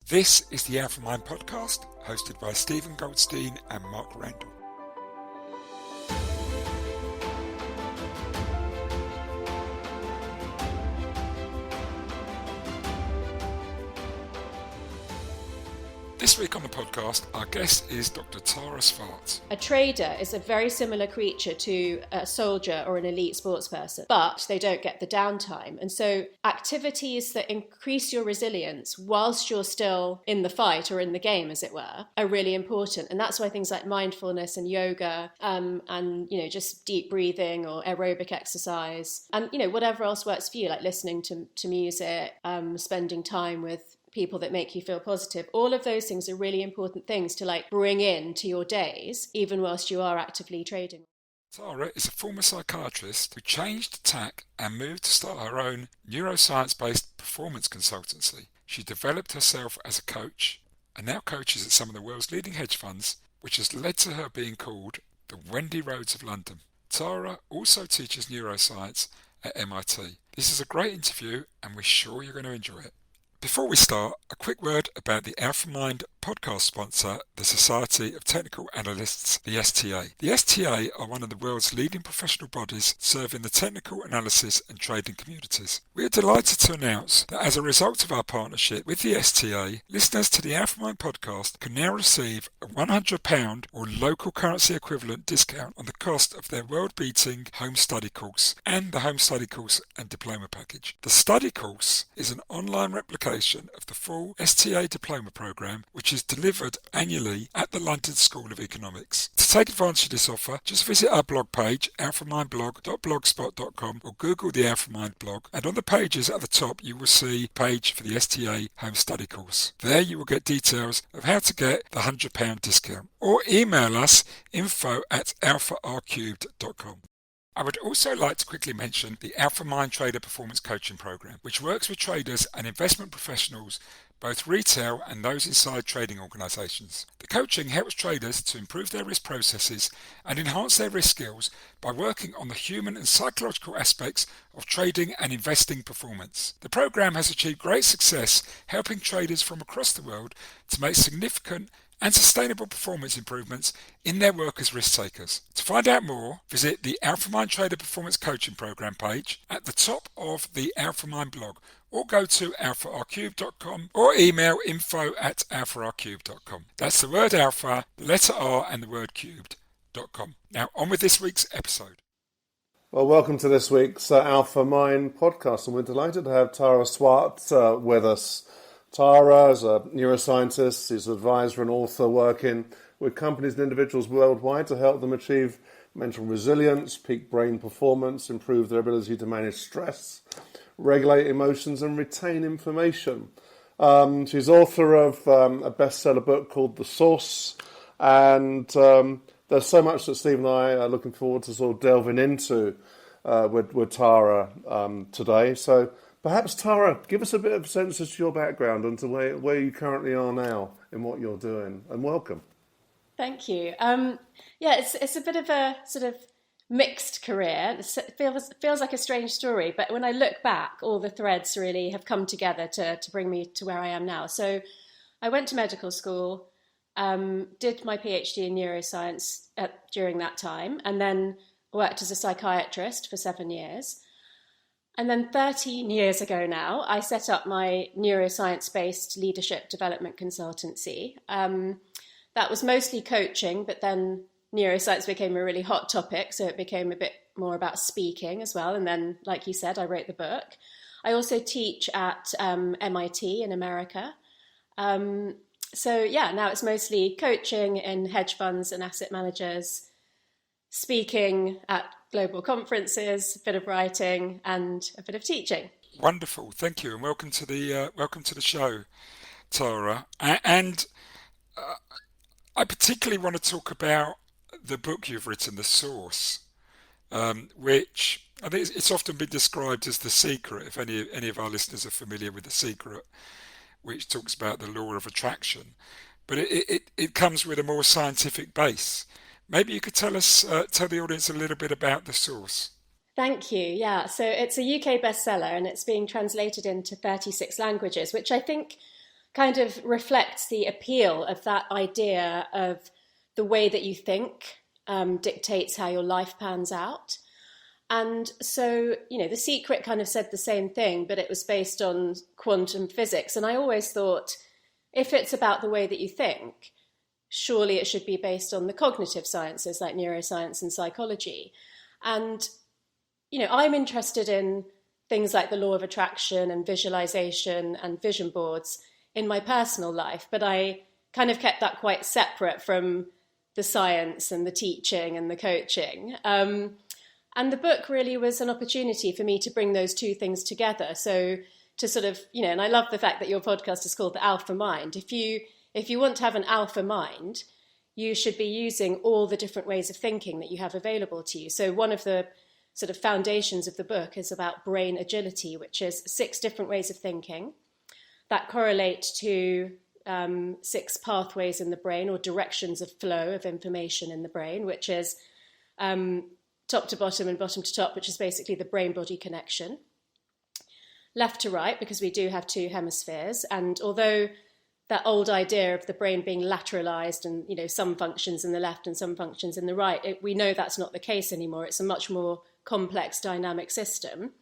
This is the Alpha Mind podcast, hosted by Stephen Goldstein and Mark Randall. This week on the podcast, our guest is Dr. Tara Swart. A trader is a very similar creature to a soldier or an elite sports person, but they don't get the downtime. And so activities that increase your resilience whilst you're still in the fight or in the game, as it were, are really important. And that's why things like mindfulness and yoga and just deep breathing or aerobic exercise and, whatever else works for you, like listening to music, spending time with people that make you feel positive. All of those things are really important things to bring into your days, even whilst you are actively trading. Tara is a former psychiatrist who changed tack and moved to start her own neuroscience-based performance consultancy. She developed herself as a coach and now coaches at some of the world's leading hedge funds, which has led to her being called the Wendy Rhodes of London. Tara also teaches neuroscience at MIT. This is a great interview and we're sure you're going to enjoy it. Before we start, a quick word about the Alpha Mind podcast sponsor, the Society of Technical Analysts, the STA. The STA are one of the world's leading professional bodies serving the technical analysis and trading communities. We are delighted to announce that as a result of our partnership with the STA, listeners to the Alpha Mind podcast can now receive a £100 or local currency equivalent discount on the cost of their world-beating home study course and the home study course and diploma package. The study course is an online replication of the full STA diploma program, which is delivered annually at the London School of Economics. To take advantage of this offer, just visit our blog page, alphamindblog.blogspot.com, or Google the Alpha Mind blog, and on the pages at the top you will see a page for the STA home study course. There you will get details of how to get the £100 discount, or email us info@alpharcubed.com. I would also like to quickly mention the Alpha Mind Trader Performance Coaching Program, which works with traders and investment professionals, both retail and those inside trading organisations. The coaching helps traders to improve their risk processes and enhance their risk skills by working on the human and psychological aspects of trading and investing performance. The program has achieved great success helping traders from across the world to make significant and sustainable performance improvements in their work as risk takers. To find out more, visit the Alpha Mind Trader Performance Coaching Program page at the top of the Alpha Mind blog, or go to alpharcubed.com or email info@alpharcubed.com. That's the word alpha, the letter R and the word cubed.com. Now on with this week's episode. Well, welcome to this week's Alpha Mind podcast, and we're delighted to have Tara Swart with us. Tara is a neuroscientist, she's an advisor and author working with companies and individuals worldwide to help them achieve mental resilience, peak brain performance, improve their ability to manage stress, regulate emotions and retain information. She's author of a bestseller book called The Source, and there's so much that Steve and I are looking forward to sort of delving into with Tara today. So perhaps, Tara, give us a bit of a sense as to your background and to where you currently are now in what you're doing, and welcome. Thank you. It's a bit of a sort of mixed career. It feels like a strange story, but when I look back, all the threads really have come together to bring me to where I am now. So I went to medical school, did my PhD in neuroscience during that time, and then worked as a psychiatrist for 7 years. And then 13 years ago now, I set up my neuroscience-based leadership development consultancy. That was mostly coaching, but then neuroscience became a really hot topic, so it became a bit more about speaking as well. And then, like you said, I wrote the book. I also teach at MIT in America. Now it's mostly coaching in hedge funds and asset managers, speaking at global conferences, a bit of writing, and a bit of teaching. Wonderful, thank you, and welcome to the show, Tara. And I particularly want to talk about the book you've written, The Source, which I think it's often been described as The Secret. If any of our listeners are familiar with The Secret, which talks about the law of attraction, but it comes with a more scientific base. Maybe you could tell the audience a little bit about The Source. Thank you. Yeah, so it's a UK bestseller and it's being translated into 36 languages, which I think kind of reflects the appeal of that idea of the way that you think dictates how your life pans out. And so, The Secret kind of said the same thing, but it was based on quantum physics. And I always thought, if it's about the way that you think, surely it should be based on the cognitive sciences like neuroscience and psychology. And, I'm interested in things like the law of attraction and visualization and vision boards in my personal life, but I kind of kept that quite separate from the science and the teaching and the coaching. And the book really was an opportunity for me to bring those two things together. So to sort of, and I love the fact that your podcast is called The Alpha Mind. If you want to have an alpha mind, you should be using all the different ways of thinking that you have available to you. So one of the sort of foundations of the book is about brain agility, which is 6 different ways of thinking that correlate to 6 pathways in the brain, or directions of flow of information in the brain, which is top to bottom and bottom to top, which is basically the brain-body connection. Left to right, because we do have 2 hemispheres. And although that old idea of the brain being lateralized and, some functions in the left and some functions in the right, we know that's not the case anymore. It's a much more complex dynamic system.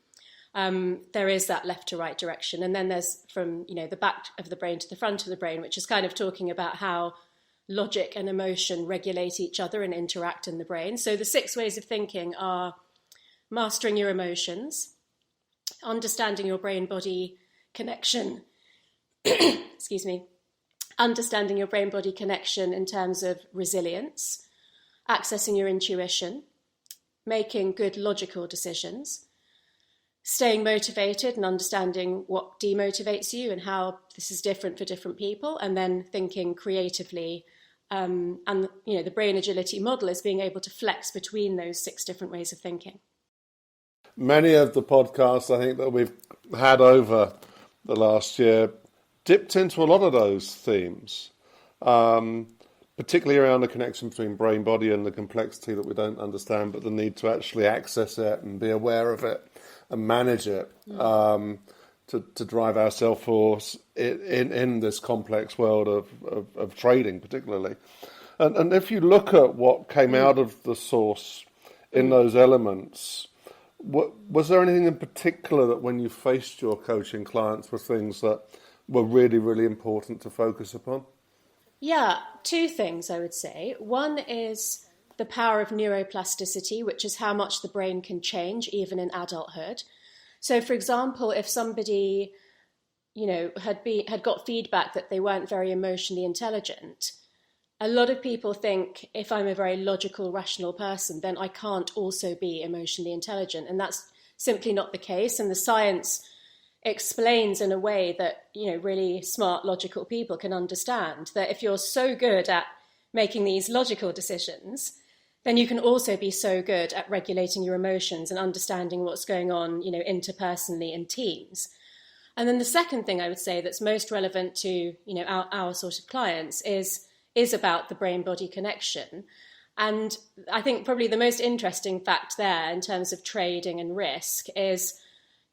There is that left to right direction. And then there's from, the back of the brain to the front of the brain, which is kind of talking about how logic and emotion regulate each other and interact in the brain. So the 6 ways of thinking are mastering your emotions, understanding your brain-body connection, excuse me, understanding your brain-body connection in terms of resilience, accessing your intuition, making good logical decisions, staying motivated and understanding what demotivates you and how this is different for different people, and then thinking creatively. And the brain agility model is being able to flex between those 6 different ways of thinking. Many of the podcasts I think that we've had over the last year dipped into a lot of those themes, particularly around the connection between brain body and the complexity that we don't understand, but the need to actually access it and be aware of it and manage it to drive our self-force in this complex world of trading, particularly. And if you look at what came out of the source in those elements, was there anything in particular that when you faced your coaching clients were things that were really, really important to focus upon? Yeah, 2 things I would say. One is the power of neuroplasticity, which is how much the brain can change even in adulthood. So, for example, if somebody, had got feedback that they weren't very emotionally intelligent, a lot of people think if I'm a very logical, rational person, then I can't also be emotionally intelligent. And that's simply not the case. And the science explains in a way that, really smart, logical people can understand that if you're so good at making these logical decisions, then you can also be so good at regulating your emotions and understanding what's going on, interpersonally in teams. And then the second thing I would say that's most relevant to, our sort of clients is about the brain-body connection. And I think probably the most interesting fact there in terms of trading and risk is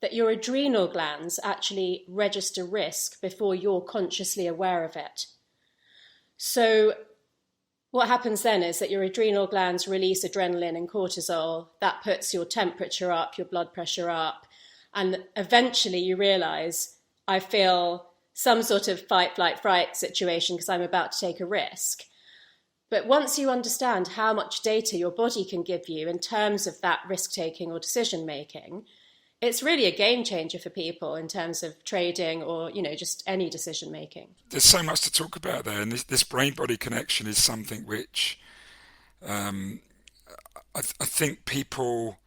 that your adrenal glands actually register risk before you're consciously aware of it. So what happens then is that your adrenal glands release adrenaline and cortisol. That puts your temperature up, your blood pressure up, and eventually you realize, I feel some sort of fight, flight, fright situation because I'm about to take a risk. But once you understand how much data your body can give you in terms of that risk-taking or decision-making, it's really a game changer for people in terms of trading or, just any decision making. There's so much to talk about there, and this brain-body connection is something which I think people,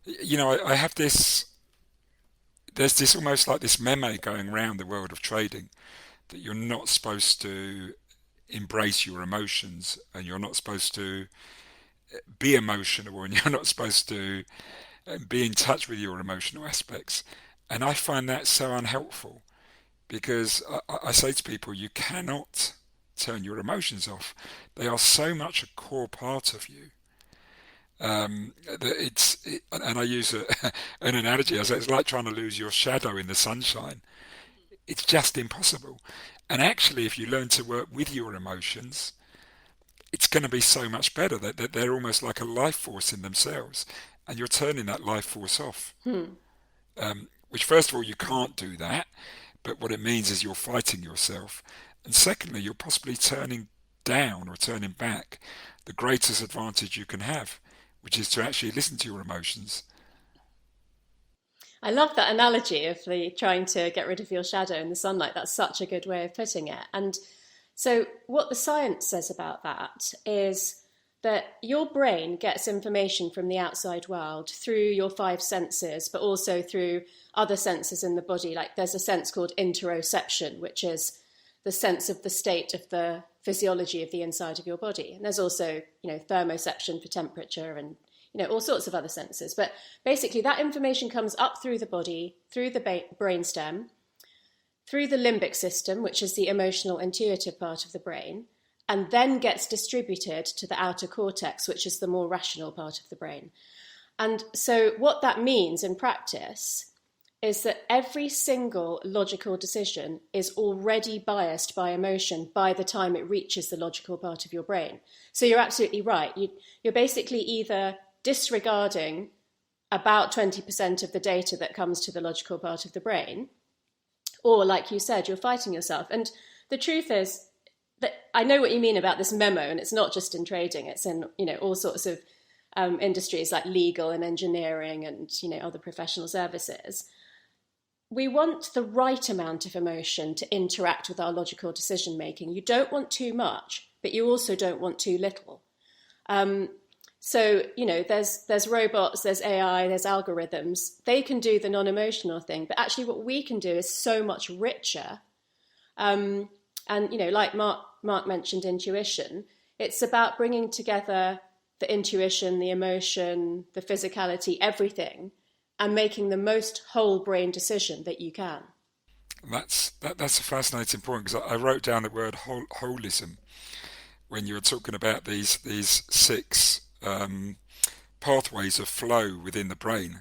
I have this, there's this almost like this meme going around the world of trading that you're not supposed to embrace your emotions and you're not supposed to be emotional and you're not supposed to be in touch with your emotional aspects. And I find that so unhelpful because I say to people, you cannot turn your emotions off. They are so much a core part of you. And I use an analogy. I say it's like trying to lose your shadow in the sunshine. It's just impossible. And actually, if you learn to work with your emotions, it's going to be so much better that they're almost like a life force in themselves, and you're turning that life force off. Which, first of all, you can't do that, but what it means is you're fighting yourself. And secondly, you're possibly turning down or turning back the greatest advantage you can have, which is to actually listen to your emotions. I love that analogy of the trying to get rid of your shadow in the sunlight. That's such a good way of putting it. And so, what the science says about that is that your brain gets information from the outside world through your five senses, but also through other senses in the body. Like there's a sense called interoception, which is the sense of the state of the physiology of the inside of your body. And there's also, thermoception for temperature and, all sorts of other senses. But basically that information comes up through the body, through the brainstem, through the limbic system, which is the emotional intuitive part of the brain, and then gets distributed to the outer cortex, which is the more rational part of the brain. And so what that means in practice is that every single logical decision is already biased by emotion by the time it reaches the logical part of your brain. So you're absolutely right. You're basically either disregarding about 20% of the data that comes to the logical part of the brain, or like you said, you're fighting yourself. And the truth is that I know what you mean about this memo, and it's not just in trading, it's in all sorts of industries like legal and engineering and other professional services. We want the right amount of emotion to interact with our logical decision making. You don't want too much, but you also don't want too little. So there's robots, there's AI, there's algorithms. They can do the non-emotional thing, but actually what we can do is so much richer. And like Mark mentioned, intuition. It's about bringing together the intuition, the emotion, the physicality, everything, and making the most whole brain decision that you can. That's a fascinating point, because I wrote down the word holism when you were talking about these six pathways of flow within the brain.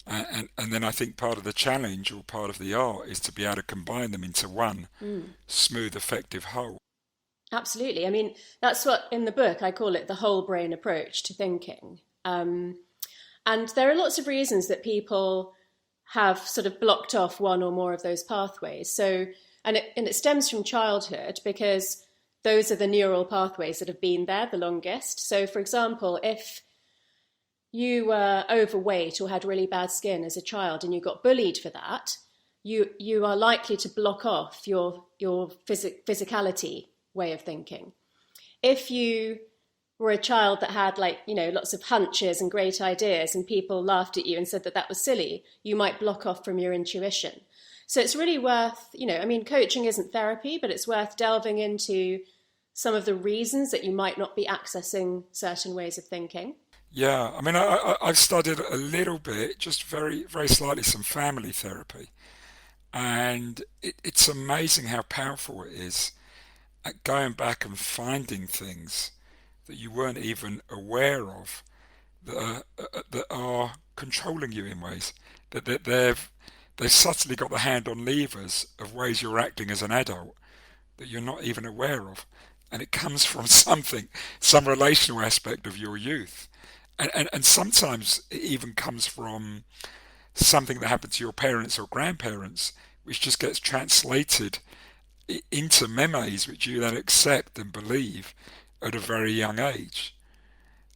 And then I think part of the challenge or part of the art is to be able to combine them into one smooth, effective whole. Absolutely. I mean, that's what in the book I call it the whole brain approach to thinking. And there are lots of reasons that people have sort of blocked off one or more of those pathways. So, and it stems from childhood, because those are the neural pathways that have been there the longest. So, for example, if you were overweight or had really bad skin as a child and you got bullied for that, you are likely to block off your physicality way of thinking. If you were a child that had lots of hunches and great ideas and people laughed at you and said that was silly, you might block off from your intuition. So it's really worth, coaching isn't therapy, but it's worth delving into some of the reasons that you might not be accessing certain ways of thinking. Yeah, I mean, I've studied a little bit, just very, very slightly, some family therapy. And it's amazing how powerful it is at going back and finding things that you weren't even aware of that are controlling you in ways that they've subtly got the hand on levers of ways you're acting as an adult that you're not even aware of, and it comes from some relational aspect of your youth, and sometimes it even comes from something that happened to your parents or grandparents, which just gets translated into memories which you then accept and believe at a very young age.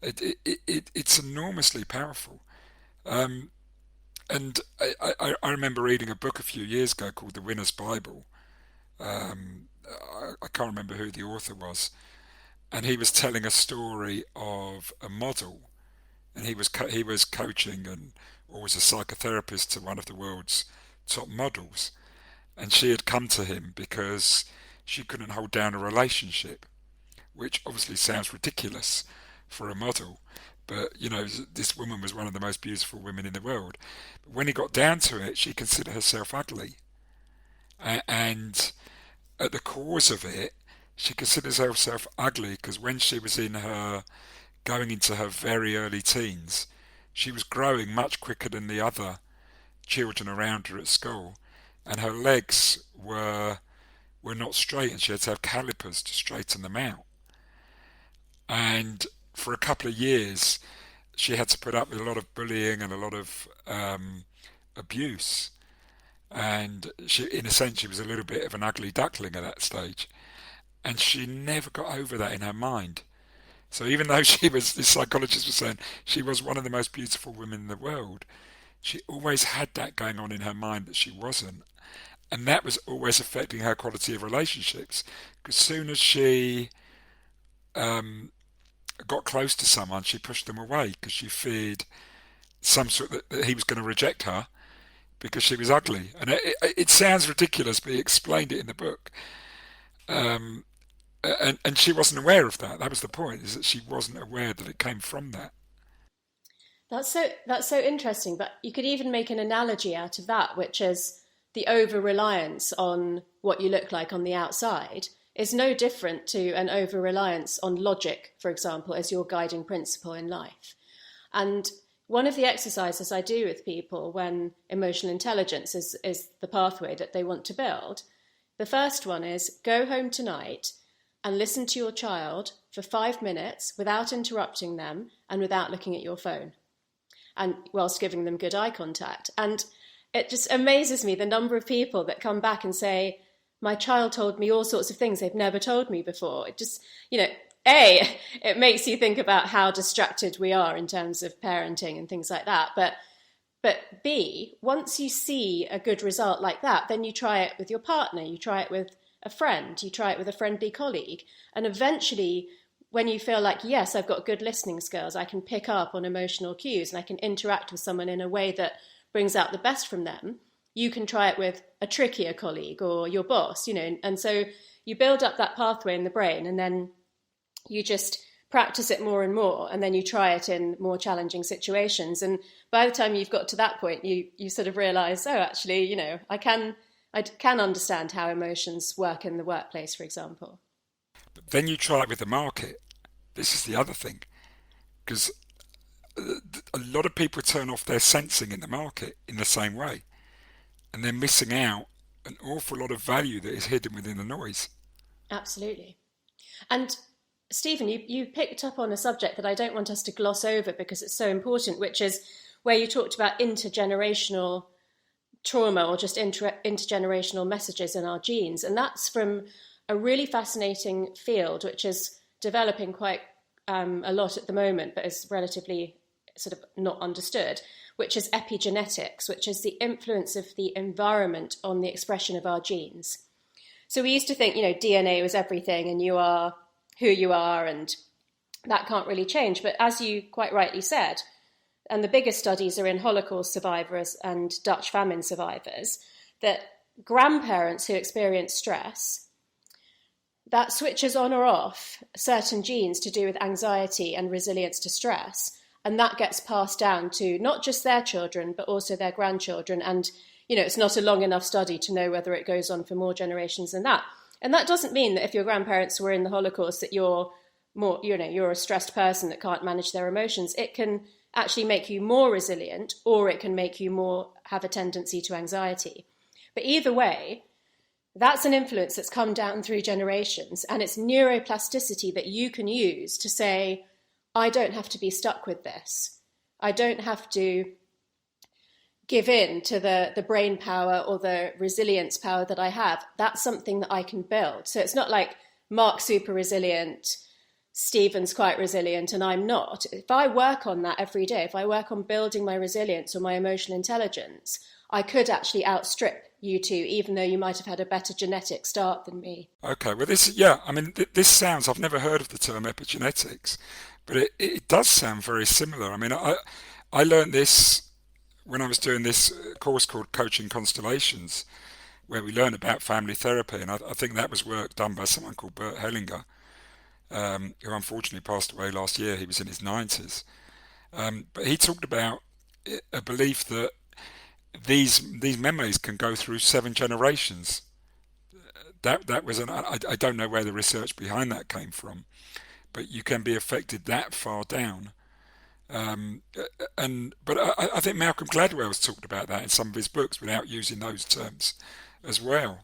It's enormously powerful. And I remember reading a book a few years ago called The Winner's Bible. I can't remember who the author was, and he was telling a story of a model, and he was coaching and or was a psychotherapist to one of the world's top models, and she had come to him because she couldn't hold down a relationship, which obviously sounds ridiculous for a model, but this woman was one of the most beautiful women in the world. But when he got down to it, she considered herself ugly, and at the cause of it, she considers herself ugly because when she was going into her very early teens, she was growing much quicker than the other children around her at school, and her legs were were not straight, and she had to have calipers to straighten them out. And for a couple of years, she had to put up with a lot of bullying and a lot of abuse. And she, in a sense, she was a little bit of an ugly duckling at that stage. And she never got over that in her mind. So even though she was, the psychologist was saying, she was one of the most beautiful women in the world, she always had that going on in her mind that she wasn't. And that was always affecting her quality of relationships. Because as soon as she got close to someone, she pushed them away because she feared some sort that he was going to reject her because she was ugly. And it sounds ridiculous, but he explained it in the book. And she wasn't aware of that. That was the point, is that she wasn't aware that it came from that. That's so interesting. But you could even make an analogy out of that, which is the over-reliance on what you look like on the outside is no different to an over-reliance on logic, for example, as your guiding principle in life. And one of the exercises I do with people when emotional intelligence is the pathway that they want to build, the first one is go home tonight and listen to your child for 5 minutes without interrupting them and without looking at your phone, and whilst giving them good eye contact. And it just amazes me the number of people that come back and say, my child told me all sorts of things they've never told me before. It just, A, it makes you think about how distracted we are in terms of parenting and things like that. But B, once you see a good result like that, then you try it with your partner, you try it with a friend, you try it with a friendly colleague. And eventually, when you feel like, yes, I've got good listening skills, I can pick up on emotional cues and I can interact with someone in a way that brings out the best from them, you can try it with a trickier colleague or your boss, and so you build up that pathway in the brain and then you just practice it more and more, and then you try it in more challenging situations. And by the time you've got to that point, you sort of realize, oh, actually, I can understand how emotions work in the workplace, for example. But then you try it with the market. This is the other thing, because a lot of people turn off their sensing in the market in the same way, and they're missing out an awful lot of value that is hidden within the noise. Absolutely. And Stephen, you picked up on a subject that I don't want us to gloss over because it's so important, which is where you talked about intergenerational trauma or just intergenerational messages in our genes. And that's from a really fascinating field, which is developing quite a lot at the moment, but is relatively sort of not understood, which is epigenetics, which is the influence of the environment on the expression of our genes. So we used to think, DNA was everything and you are who you are and that can't really change. But as you quite rightly said, and the biggest studies are in Holocaust survivors and Dutch famine survivors, that grandparents who experience stress, that switches on or off certain genes to do with anxiety and resilience to stress. And that gets passed down to not just their children, but also their grandchildren. And, it's not a long enough study to know whether it goes on for more generations than that. And that doesn't mean that if your grandparents were in the Holocaust that you're more, you're a stressed person that can't manage their emotions. It can actually make you more resilient, or it can make you have a tendency to anxiety. But either way, that's an influence that's come down through generations. And it's neuroplasticity that you can use to say, I don't have to be stuck with this. I don't have to give in to the brain power or the resilience power that I have. That's something that I can build. So it's not like Mark's super resilient, Stephen's quite resilient, and I'm not. If I work on that every day, if I work on building my resilience or my emotional intelligence, I could actually outstrip you two, even though you might have had a better genetic start than me. Okay, well this sounds, I've never heard of the term epigenetics, but it does sound very similar. I mean, I learned this when I was doing this course called Coaching Constellations, where we learn about family therapy, and I think that was work done by someone called Bert Hellinger, who unfortunately passed away last year. He was in his 90s. But he talked about a belief that these memories can go through 7 generations. That was I don't know where the research behind that came from, but you can be affected that far down. But I think Malcolm Gladwell has talked about that in some of his books without using those terms as well.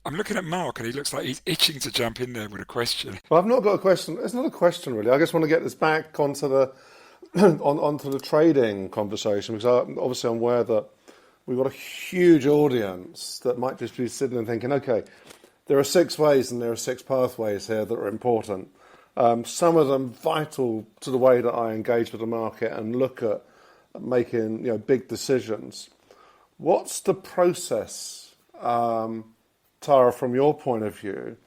I'm looking at Mark and he looks like he's itching to jump in there with a question. Well, I've not got a question. It's not a question really. I just want to get this back onto the onto the trading conversation, because obviously I'm aware that we've got a huge audience that might just be sitting and thinking, okay, there are 6 ways and there are 6 pathways here that are important. Some of them vital to the way that I engage with the market and look at making big decisions. What's the process, Tara, from your point of view,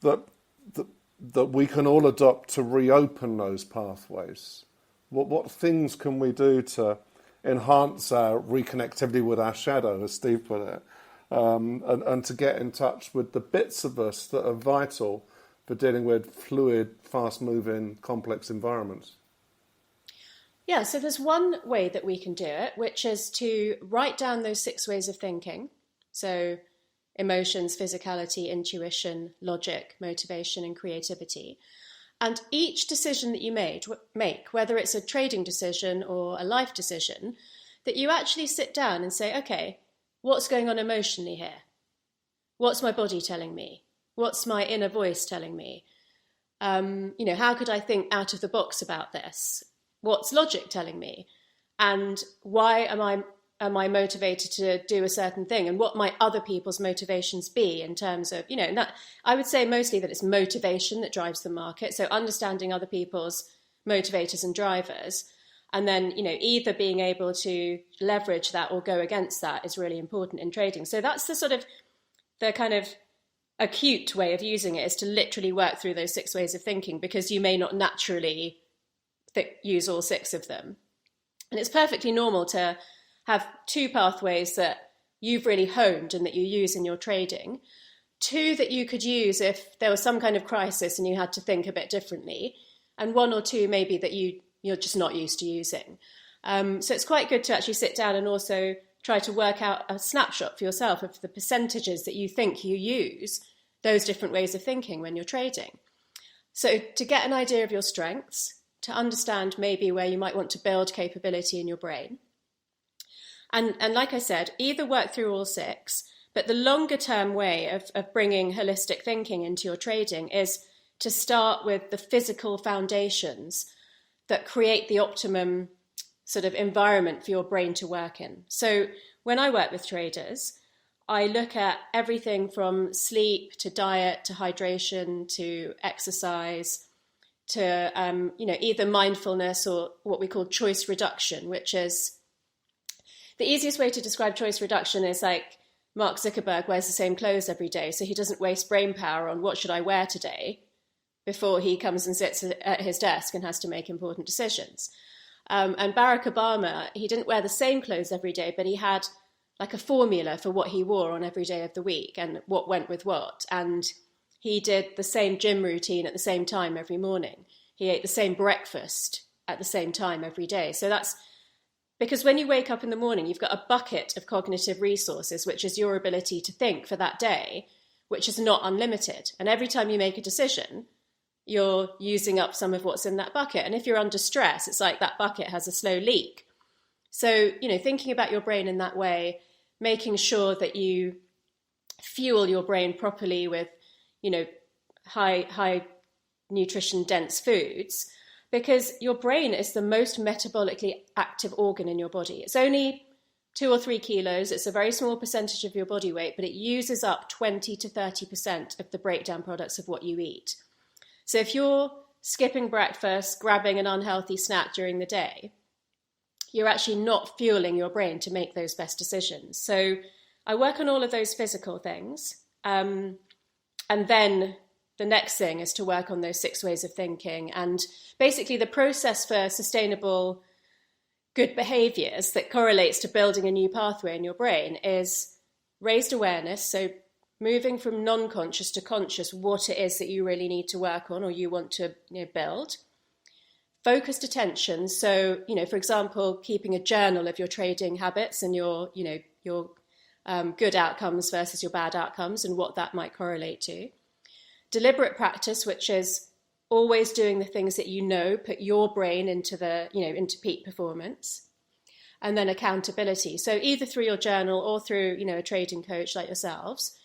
that we can all adopt to reopen those pathways? What things can we do to enhance our reconnectivity with our shadow, as Steve put it, and to get in touch with the bits of us that are vital for dealing with fluid, fast-moving, complex environments? Yeah, so there's one way that we can do it, which is to write down those 6 ways of thinking. So emotions, physicality, intuition, logic, motivation, and creativity. And each decision that you make, whether it's a trading decision or a life decision, that you actually sit down and say, okay, what's going on emotionally here? What's my body telling me? What's my inner voice telling me? How could I think out of the box about this? What's logic telling me? And why am I motivated to do a certain thing? And what might other people's motivations be in terms of, that I would say mostly that it's motivation that drives the market. So understanding other people's motivators and drivers, and then, either being able to leverage that or go against that is really important in trading. So that's the kind of acute way of using it, is to literally work through those 6 ways of thinking, because you may not naturally use all 6 of them. And it's perfectly normal to have 2 pathways that you've really honed and that you use in your trading, 2 that you could use if there was some kind of crisis and you had to think a bit differently, and 1 or 2 maybe that you're just not used to using. So it's quite good to actually sit down and also try to work out a snapshot for yourself of the percentages that you think you use those different ways of thinking when you're trading. So to get an idea of your strengths, to understand maybe where you might want to build capability in your brain. And like I said, either work through all 6, but the longer term way of bringing holistic thinking into your trading is to start with the physical foundations that create the optimum sort of environment for your brain to work in. So when I work with traders, I look at everything from sleep to diet to hydration to exercise to either mindfulness or what we call choice reduction, which is the easiest way to describe choice reduction is like Mark Zuckerberg wears the same clothes every day, so he doesn't waste brain power on what should I wear today before he comes and sits at his desk and has to make important decisions. And Barack Obama, he didn't wear the same clothes every day, but he had like a formula for what he wore on every day of the week and what went with what. And he did the same gym routine at the same time every morning. He ate the same breakfast at the same time every day. So that's because when you wake up in the morning, you've got a bucket of cognitive resources, which is your ability to think for that day, which is not unlimited. And every time you make a decision, you're using up some of what's in that bucket. And if you're under stress, it's like that bucket has a slow leak. So, thinking about your brain in that way, making sure that you fuel your brain properly with, high nutrition dense foods, because your brain is the most metabolically active organ in your body. It's only 2 or 3 kilos. It's a very small percentage of your body weight, but it uses up 20 to 30% of the breakdown products of what you eat. So if you're skipping breakfast, grabbing an unhealthy snack during the day, you're actually not fueling your brain to make those best decisions. So I work on all of those physical things. And then the next thing is to work on those 6 ways of thinking. And basically the process for sustainable good behaviors that correlates to building a new pathway in your brain is raised awareness. So moving from non-conscious to conscious, what it is that you really need to work on or you want to build. Focused attention. So, for example, keeping a journal of your trading habits and your good outcomes versus your bad outcomes and what that might correlate to. Deliberate practice, which is always doing the things that put your brain into into peak performance. And then accountability. So either through your journal or through, a trading coach like yourselves,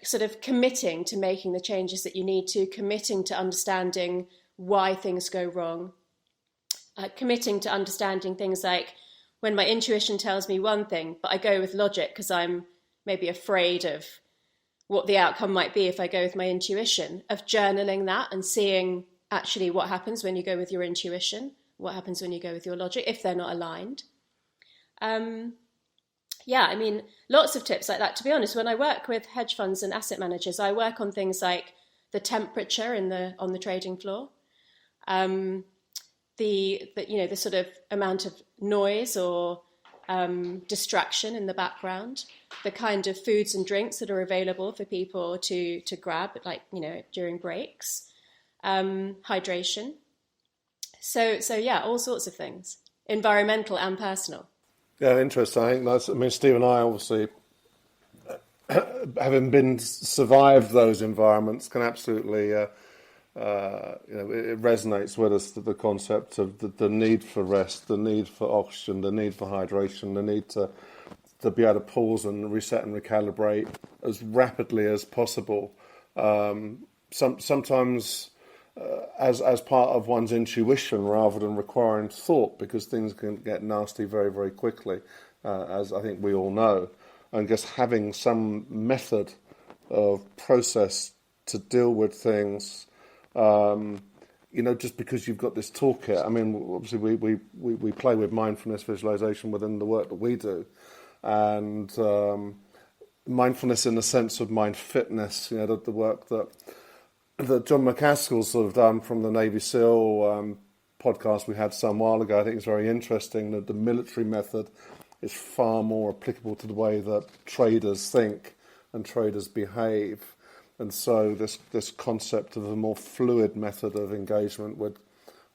sort of committing to making the changes that you need to, committing to understanding why things go wrong, committing to understanding things like when my intuition tells me one thing, but I go with logic because I'm maybe afraid of what the outcome might be if I go with my intuition, of journaling that and seeing actually what happens when you go with your intuition, what happens when you go with your logic, if they're not aligned. Yeah, I mean, lots of tips like that. To be honest, when I work with hedge funds and asset managers, I work on things like the temperature on the trading floor, the sort of amount of noise or distraction in the background, the kind of foods and drinks that are available for people to grab, like, during breaks, hydration. So yeah, all sorts of things, environmental and personal. Yeah, interesting. I think Steve and I obviously, having survived those environments, can absolutely, it resonates with us, the concept of the need for rest, the need for oxygen, the need for hydration, the need to be able to pause and reset and recalibrate as rapidly as possible. Sometimes as part of one's intuition rather than requiring thought, because things can get nasty very, very quickly, as I think we all know. And just having some method of process to deal with things, just because you've got this toolkit. I mean, obviously we play with mindfulness visualization within the work that we do, and mindfulness in the sense of mind fitness, the work that John McCaskill's sort of done from the Navy SEAL podcast we had some while ago. I think it's very interesting that the military method is far more applicable to the way that traders think and traders behave. And so this concept of a more fluid method of engagement with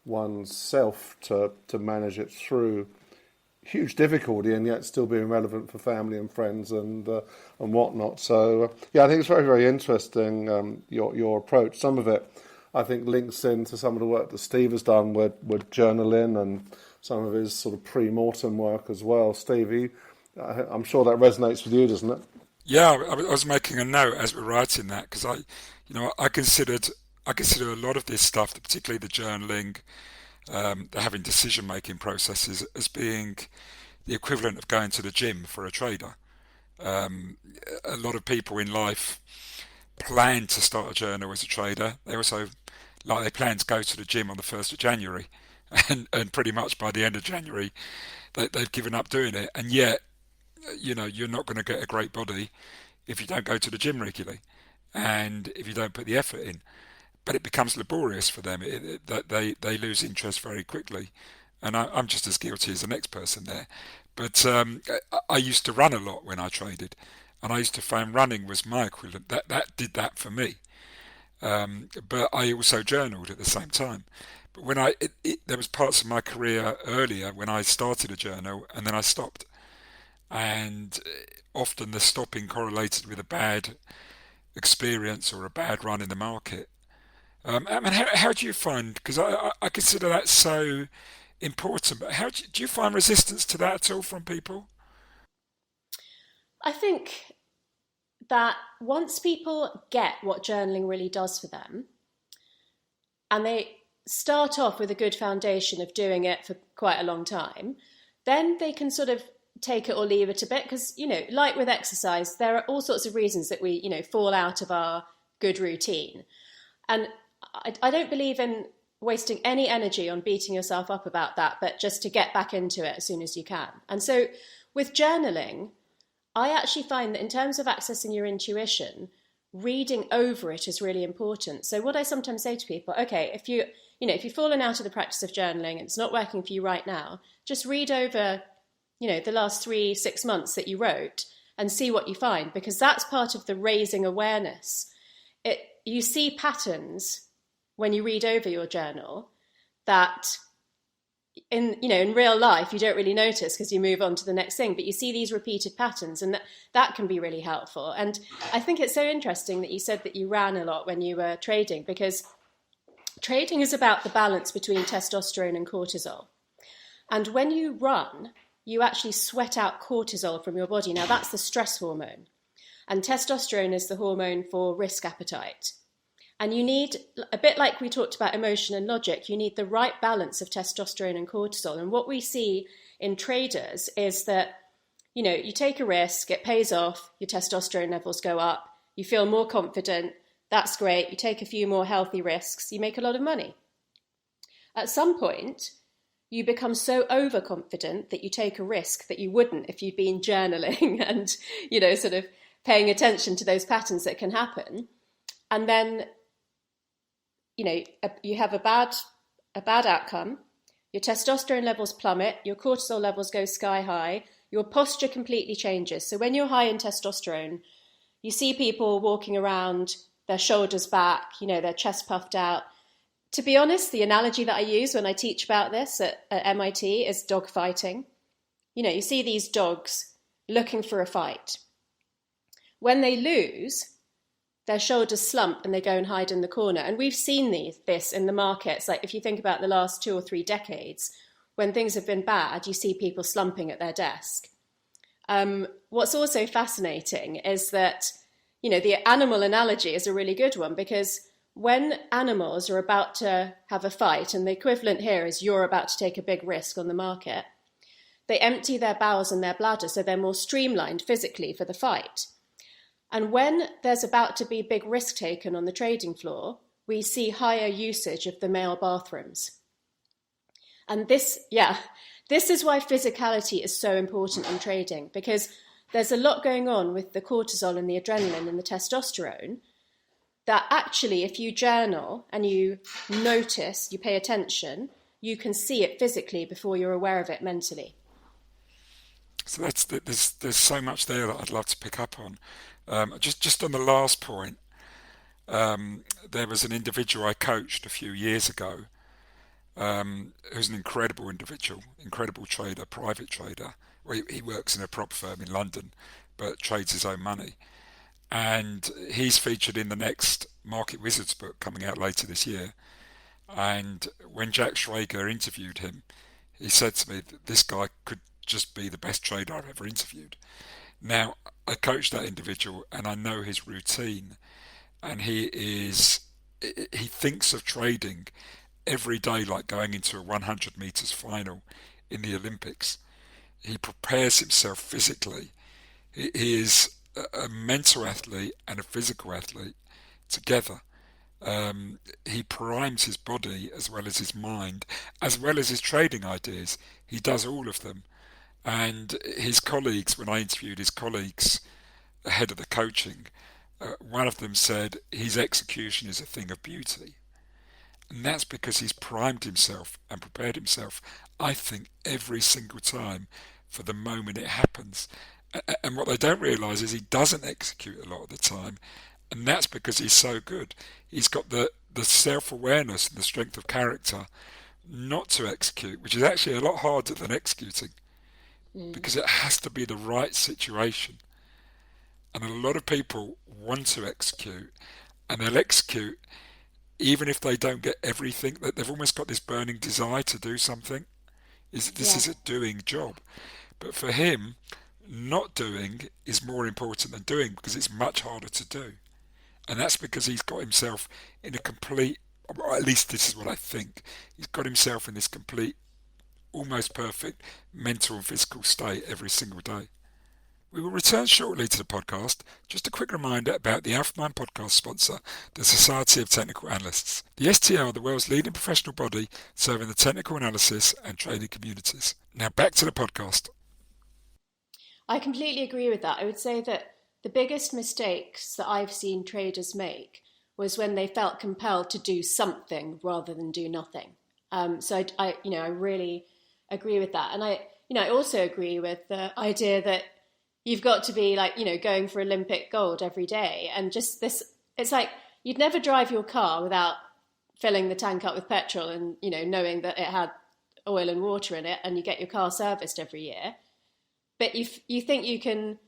oneself to manage it through huge difficulty and yet still being relevant for family and friends and whatnot. So I think it's very, very interesting, your approach. Some of it I think links into some of the work that Steve has done with journaling and some of his sort of pre-mortem work as well. Steve, I'm sure that resonates with you, doesn't it? Yeah, I was making a note as we're writing that, because I considered a lot of this stuff, particularly the journaling, the having decision-making processes, as being the equivalent of going to the gym for a trader. A lot of people in life plan to start a journal as a trader. They also, they plan to go to the gym on the 1st of January, and pretty much by the end of January, they've given up doing it. And yet, you're not going to get a great body if you don't go to the gym regularly, and if you don't put the effort in. But it becomes laborious for them. They lose interest very quickly, and I'm just as guilty as the next person there. But I used to run a lot when I traded, and I used to find running was my equivalent. That did that for me. But I also journaled at the same time. But when there was parts of my career earlier when I started a journal and then I stopped, and often the stopping correlated with a bad experience or a bad run in the market. I mean, how do you find? Because I consider that so important. But how do you find resistance to that at all from people? I think that once people get what journaling really does for them, and they start off with a good foundation of doing it for quite a long time, then they can sort of take it or leave it a bit, because, like with exercise, there are all sorts of reasons that we, fall out of our good routine. And I don't believe in wasting any energy on beating yourself up about that, but just to get back into it as soon as you can. And so with journaling, I actually find that in terms of accessing your intuition, reading over it is really important. So what I sometimes say to people, okay, if you've fallen out of the practice of journaling and it's not working for you right now, just read over, the last 3-6 months that you wrote and see what you find, because that's part of the raising awareness. You see patterns when you read over your journal that in real life you don't really notice because you move on to the next thing, but you see these repeated patterns, and that can be really helpful. And I think it's so interesting that you said that you ran a lot when you were trading, because trading is about the balance between testosterone and cortisol. And when you run, you actually sweat out cortisol from your body. Now, that's the stress hormone. And testosterone is the hormone for risk appetite. And you need, a bit like we talked about emotion and logic, you need the right balance of testosterone and cortisol. And what we see in traders is that, you take a risk, it pays off, your testosterone levels go up, you feel more confident, that's great, you take a few more healthy risks, you make a lot of money. At some point, you become so overconfident that you take a risk that you wouldn't if you'd been journaling and, sort of paying attention to those patterns that can happen. And then, you have a bad outcome, your testosterone levels plummet, your cortisol levels go sky high, your posture completely changes. So when you're high in testosterone, you see people walking around, their shoulders back, their chest puffed out. To be honest, the analogy that I use when I teach about this at MIT is dog fighting. You see these dogs looking for a fight. When they lose, their shoulders slump and they go and hide in the corner. And we've seen this in the markets. Like if you think about the last 2 or 3 decades, when things have been bad, you see people slumping at their desk. What's also fascinating is that, the animal analogy is a really good one, because when animals are about to have a fight, and the equivalent here is you're about to take a big risk on the market, they empty their bowels and their bladder so they're more streamlined physically for the fight. And when there's about to be big risk taken on the trading floor, we see higher usage of the male bathrooms. And this is why physicality is so important in trading, because there's a lot going on with the cortisol and the adrenaline and the testosterone that actually, if you journal and you notice, you pay attention, you can see it physically before you're aware of it mentally. So there's so much there that I'd love to pick up on. Just on the last point, there was an individual I coached a few years ago, who's an incredible individual, incredible trader, private trader. Well, he works in a prop firm in London, but trades his own money. And he's featured in the next Market Wizards book coming out later this year. And when Jack Schwager interviewed him, he said to me that this guy could just be the best trader I've ever interviewed. Now, I coach that individual and I know his routine, and he thinks of trading every day like going into a 100 meters final in the Olympics. He prepares himself physically. He is a mental athlete and a physical athlete together. He primes his body as well as his mind, as well as his trading ideas. He does all of them. And his colleagues, when I interviewed his colleagues ahead of the coaching, one of them said his execution is a thing of beauty. And that's because he's primed himself and prepared himself, I think, every single time for the moment it happens. And what they don't realise is he doesn't execute a lot of the time, and that's because he's so good. He's got the self-awareness and the strength of character not to execute, which is actually a lot harder than executing, because it has to be the right situation. And a lot of people want to execute, and they'll execute even if they don't get everything. That they've almost got this burning desire to do something. This is a doing job. But for him, not doing is more important than doing, because it's much harder to do. And that's because he's got himself in a complete, or at least this is what I think, he's got himself in this complete, almost perfect mental and physical state every single day. We will return shortly to the podcast. Just a quick reminder about the Alpha Mind podcast sponsor, the Society of Technical Analysts. The STL are the world's leading professional body serving the technical analysis and trading communities. Now back to the podcast. I completely agree with that. I would say that the biggest mistakes that I've seen traders make was when they felt compelled to do something rather than do nothing. So I really agree with that. And I also agree with the idea that you've got to be going for Olympic gold every day. And just this, it's like you'd never drive your car without filling the tank up with petrol and, knowing that it had oil and water in it, and you get your car serviced every year. But you think you can,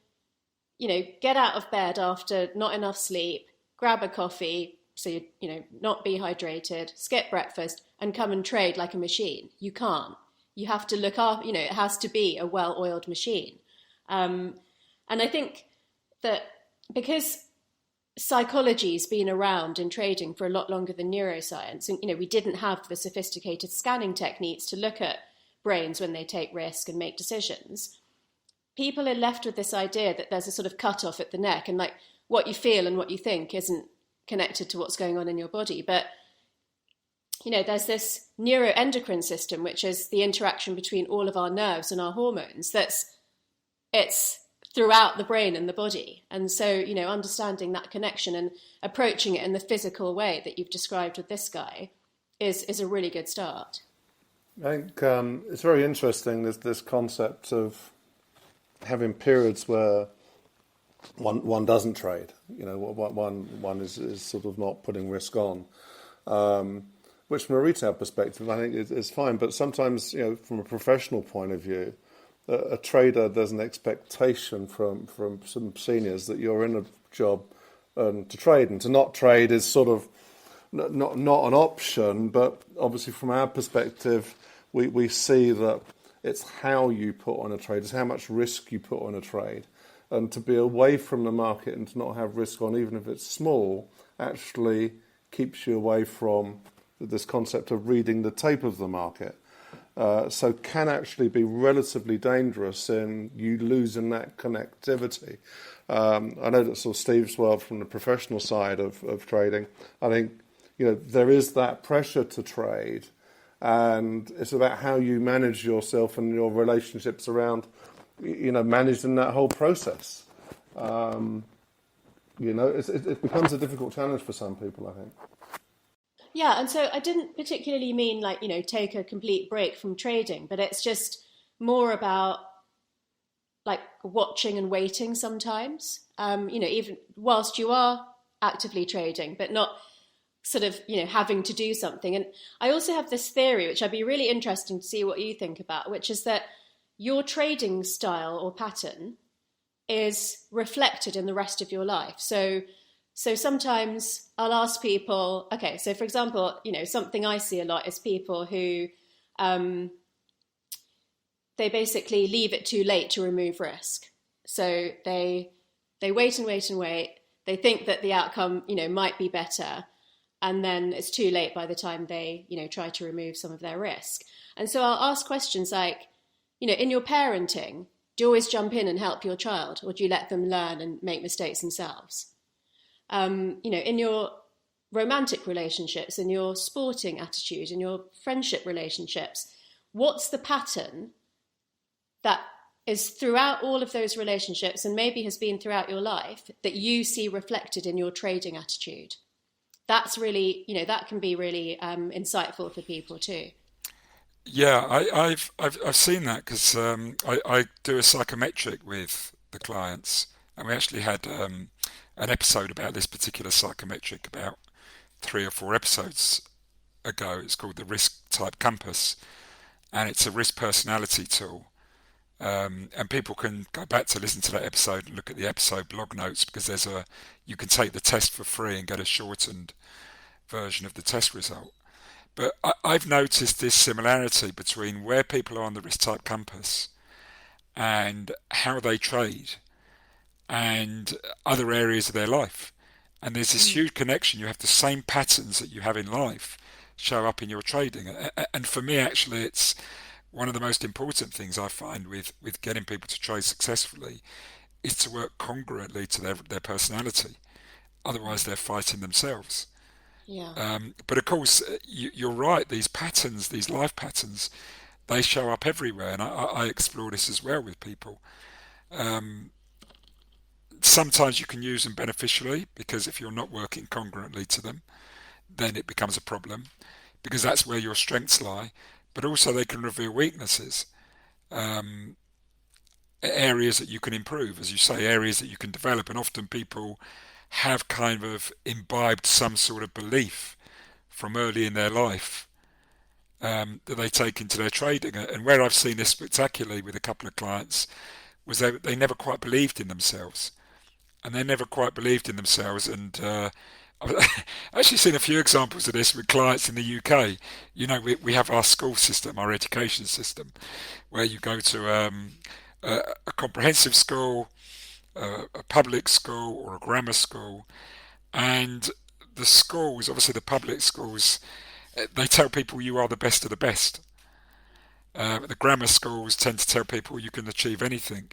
get out of bed after not enough sleep, grab a coffee, so you not be hydrated, skip breakfast, and come and trade like a machine. You can't. You have to look up, it has to be a well-oiled machine. And I think that because psychology's been around in trading for a lot longer than neuroscience, and we didn't have the sophisticated scanning techniques to look at brains when they take risk and make decisions. People are left with this idea that there's a sort of cut off at the neck, and like what you feel and what you think isn't connected to what's going on in your body. But there's this neuroendocrine system, which is the interaction between all of our nerves and our hormones. It's throughout the brain and the body. And so, understanding that connection and approaching it in the physical way that you've described with this guy is a really good start. I think it's very interesting, this concept of having periods where one doesn't trade, one is sort of not putting risk on, which from a retail perspective I think is fine. But sometimes, from a professional point of view, a trader, there's an expectation from some seniors that you're in a job to trade, and to not trade is sort of not an option. But obviously, from our perspective, we see that it's how you put on a trade, it's how much risk you put on a trade, and to be away from the market and to not have risk on, even if it's small, actually keeps you away from this concept of reading the tape of the market. So can actually be relatively dangerous in you losing that connectivity. I know that sort of Steve's world from the professional side of trading, I think, there is that pressure to trade, and it's about how you manage yourself and your relationships around, managing that whole process. It becomes a difficult challenge for some people, I think. Yeah, and so I didn't particularly mean take a complete break from trading, but it's just more about like watching and waiting sometimes, even whilst you are actively trading, but not sort of, having to do something. And I also have this theory, which I'd be really interesting to see what you think about, which is that your trading style or pattern is reflected in the rest of your life. So sometimes I'll ask people, okay, so for example, something I see a lot is people who they basically leave it too late to remove risk. So they wait and wait and wait. They think that the outcome, might be better, and then it's too late by the time they, try to remove some of their risk. And so I'll ask questions like, in your parenting, do you always jump in and help your child, or do you let them learn and make mistakes themselves? In your romantic relationships, in your sporting attitude, in your friendship relationships, what's the pattern that is throughout all of those relationships and maybe has been throughout your life that you see reflected in your trading attitude? That's really, that can be really insightful for people too. Yeah, I've seen that because I do a psychometric with the clients, and we actually had an episode about this particular psychometric about 3 or 4 episodes ago. It's called the Risk Type Compass, and it's a risk personality tool. And people can go back to listen to that episode and look at the episode blog notes, because you can take the test for free and get a shortened version of the test result. But I've noticed this similarity between where people are on the risk type compass and how they trade and other areas of their life. And there's this huge connection. You have the same patterns that you have in life show up in your trading. And for me, actually, it's one of the most important things I find with getting people to trade successfully is to work congruently to their personality. Otherwise, they're fighting themselves. Yeah. But of course, you're right. These patterns, these life patterns, they show up everywhere. And I explore this as well with people. Sometimes you can use them beneficially, because if you're not working congruently to them, then it becomes a problem, because that's where your strengths lie. But also they can reveal weaknesses, areas that you can improve, as you say, areas that you can develop. And often people have kind of imbibed some sort of belief from early in their life that they take into their trading. And where I've seen this spectacularly with a couple of clients was they never quite believed in themselves. And they never quite believed in themselves. And I've actually seen a few examples of this with clients in the UK. We have our school system, our education system, where you go to a comprehensive school. a public school or a grammar school, and the schools, obviously the public schools, they tell people you are the best of the best. The grammar schools tend to tell people you can achieve anything.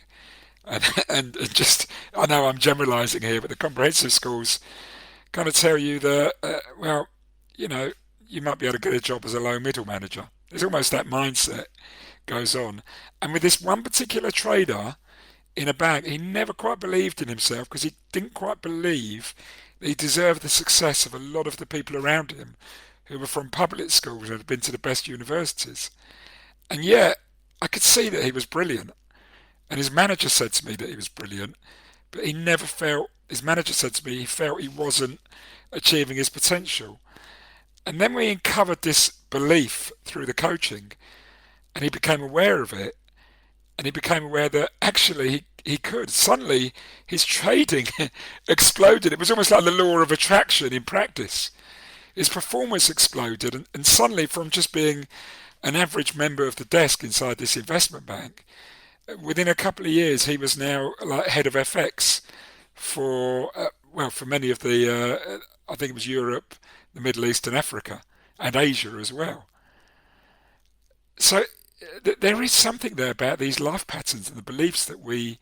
And, and just, I know I'm generalising here, but the comprehensive schools kind of tell you that, well, you know, you might be able to get a job as a low middle manager. There's almost that mindset goes on. And with this one particular trader in a bank, he never quite believed in himself because he didn't quite believe that he deserved the success of a lot of the people around him who were from public schools and had been to the best universities. And yet, I could see that he was brilliant. And his manager said to me that he was brilliant, but he never felt, his manager said to me, he felt he wasn't achieving his potential. And then we uncovered this belief through the coaching, and he became aware of it, and he became aware that actually he could. Suddenly, his trading exploded. It was almost like the law of attraction in practice. His performance exploded, and suddenly from just being an average member of the desk inside this investment bank, within a couple of years he was now like head of FX for for many of the I think it was Europe, the Middle East and Africa and Asia as well. So there is something there about these life patterns and the beliefs that we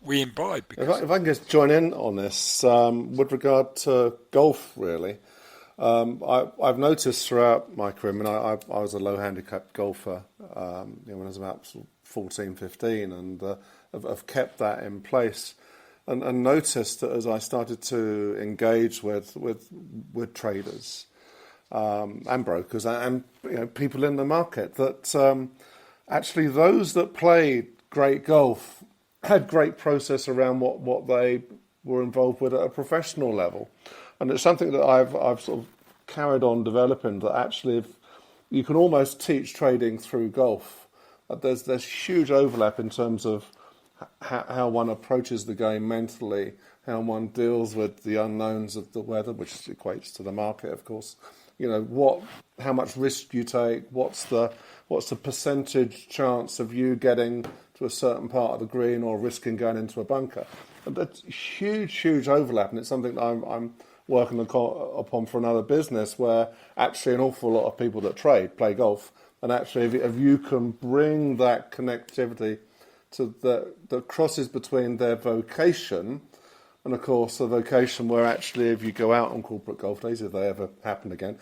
imbibe. If I can just join in on this with regard to golf, really. I've noticed throughout my career, I mean, I was a low handicap golfer when I was about 14, 15, and I've kept that in place, and noticed that as I started to engage with traders and brokers and people in the market, that actually those that played great golf had great process around what they were involved with at a professional level. And it's something that I've sort of carried on developing, that actually if you can almost teach trading through golf. There's huge overlap in terms of how one approaches the game mentally, how one deals with the unknowns of the weather, which equates to the market, of course. How much risk you take, what's the percentage chance of you getting to a certain part of the green or risking going into a bunker. And that's huge overlap, and it's something that I'm working upon for another business, where actually an awful lot of people that play golf, and actually if you can bring that connectivity to that crosses between their vocation and, of course, a vocation where actually if you go out on corporate golf days, if they ever happen again,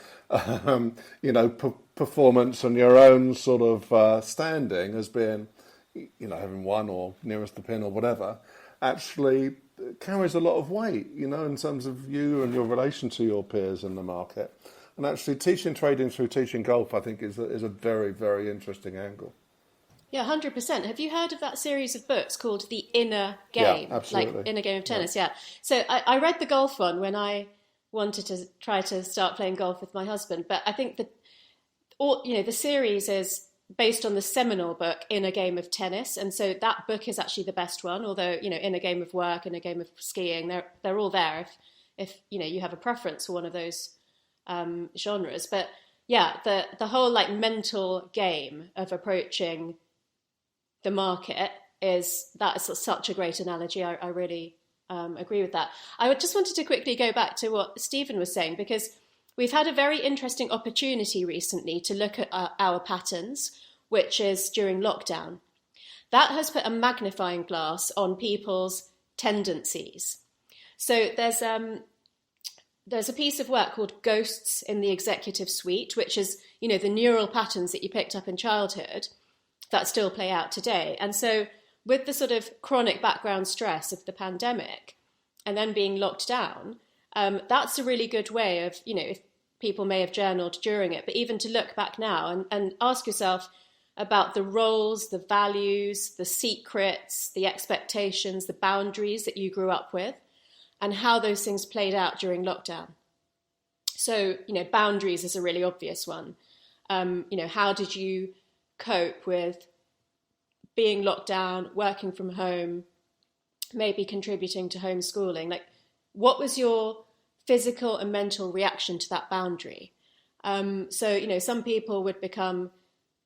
performance and your own sort of standing as being, having won or nearest the pin or whatever, actually carries a lot of weight, in terms of you and your relation to your peers in the market. And actually teaching trading through teaching golf, I think, is a very, very interesting angle. Yeah, 100%. Have you heard of that series of books called The Inner Game? Yeah, absolutely. Like Inner Game of Tennis, yeah. So I read the golf one when I wanted to try to start playing golf with my husband. But I think the series is based on the seminal book Inner Game of Tennis, and so that book is actually the best one. Although Inner Game of Work and a game of skiing, they're all there if you have a preference for one of those genres. But yeah, the whole like mental game of approaching the market is such a great analogy. I really agree with that. I just wanted to quickly go back to what Stephen was saying, because we've had a very interesting opportunity recently to look at our patterns, which is during lockdown. That has put a magnifying glass on people's tendencies. So there's a piece of work called Ghosts in the Executive Suite, which is, the neural patterns that you picked up in childhood that still play out today. And so with the sort of chronic background stress of the pandemic and then being locked down, that's a really good way of, if people may have journaled during it, but even to look back now and ask yourself about the roles, the values, the secrets, the expectations, the boundaries that you grew up with, and how those things played out during lockdown. So, boundaries is a really obvious one. How did you cope with being locked down, working from home, maybe contributing to homeschooling? Like, what was your physical and mental reaction to that boundary? So, some people would become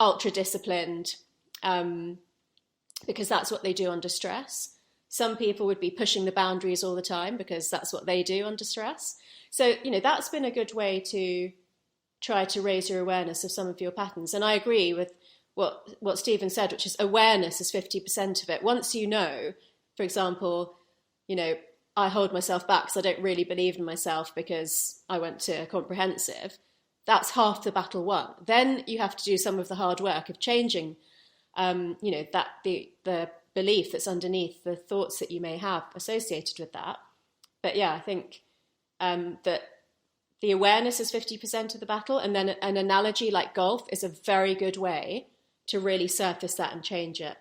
ultra disciplined because that's what they do under stress. Some people would be pushing the boundaries all the time because that's what they do under stress. So, that's been a good way to try to raise your awareness of some of your patterns. And I agree with what Stephen said, which is awareness is 50% of it. Once you know, for example, I hold myself back because I don't really believe in myself because I went to a comprehensive, that's half the battle won. Then you have to do some of the hard work of changing, that the belief that's underneath the thoughts that you may have associated with that. But yeah, I think that the awareness is 50% of the battle, and then an analogy like golf is a very good way to really surface that and change it.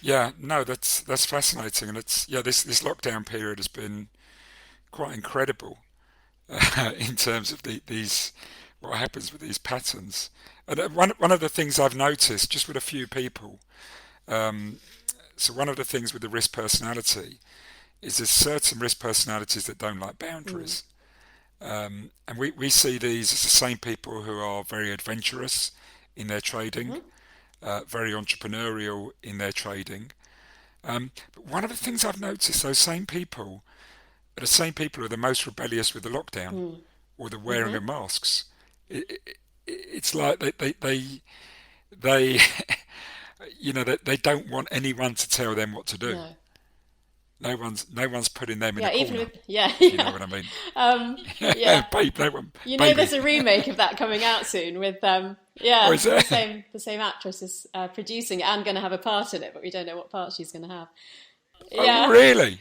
Yeah, no, that's fascinating, and it's this lockdown period has been quite incredible in terms of these what happens with these patterns. And one of the things I've noticed just with a few people, so one of the things with the risk personality is there's certain risk personalities that don't like boundaries. And we see these as the same people who are very adventurous in their trading, very entrepreneurial in their trading. But one of the things I've noticed, those same people are the same people who are the most rebellious with the lockdown or the wearing of masks. It's like they they don't want anyone to tell them what to do. No one's putting them in a corner. You know what I mean? Babe, no one. There's a remake of that coming out soon with the same actress is producing it and going to have a part in it, but we don't know what part she's going to have. Oh, really?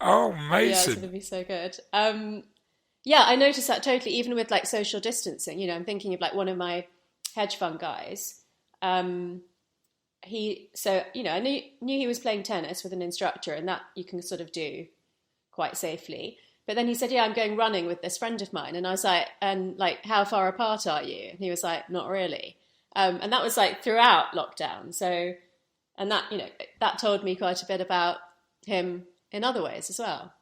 Oh, amazing! Yeah, it's going to be so good. I noticed that totally, even with like social distancing. I'm thinking of like one of my hedge fund guys. I knew he was playing tennis with an instructor, and that you can sort of do quite safely. But then he said, I'm going running with this friend of mine. And I was like, how far apart are you? And he was like, not really. And that was like throughout lockdown. So, and that, that told me quite a bit about him in other ways as well.